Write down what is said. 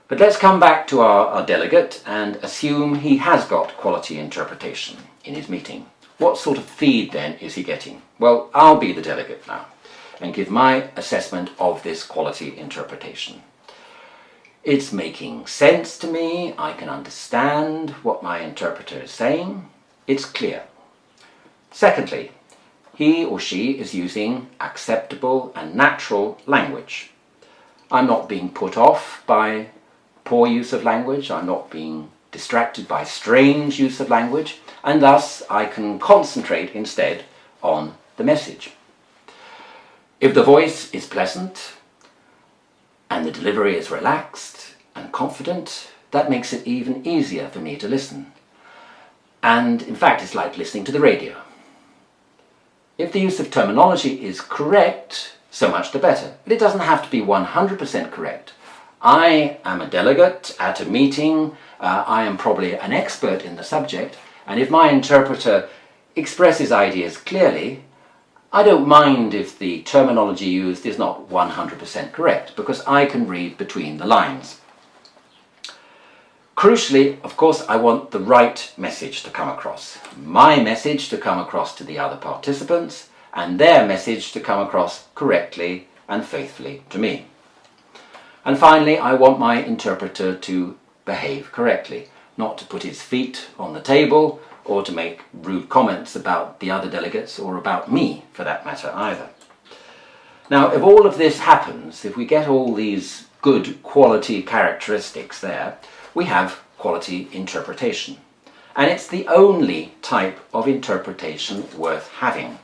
But let's come back to our delegate and assume he has got quality interpretation in his meeting. What sort of feed then is he getting? Well, I'll be the delegate now and give my assessment of this quality interpretation. It's making sense to me. I can understand what my interpreter is saying. It's clear. Secondly, he or she is using acceptable and natural language. I'm not being put off by poor use of language. I'm not being distracted by strange use of language, and thus I can concentrate instead on the message. If the voice is pleasant and the delivery is relaxed and confident, that makes it even easier for me to listen. And in fact, it's like listening to the radio. If the use of terminology is correct, so much the better. But it doesn't have to be 100% correct. I am a delegate at a meeting. I am probably an expert in the subject. And if my interpreter expresses ideas clearly, I don't mind if the terminology used is not 100% correct, because I can read between the lines. Crucially, of course, I want the right message to come across. My message to come across to the other participants, and their message to come across correctly and faithfully to me. And finally, I want my interpreter to behave correctly, not to put his feet on the table or to make rude comments about the other delegates or about me, for that matter, either. Now, if all of this happens, if we get all these good quality characteristics there, we have quality interpretation. And it's the only type of interpretation worth having.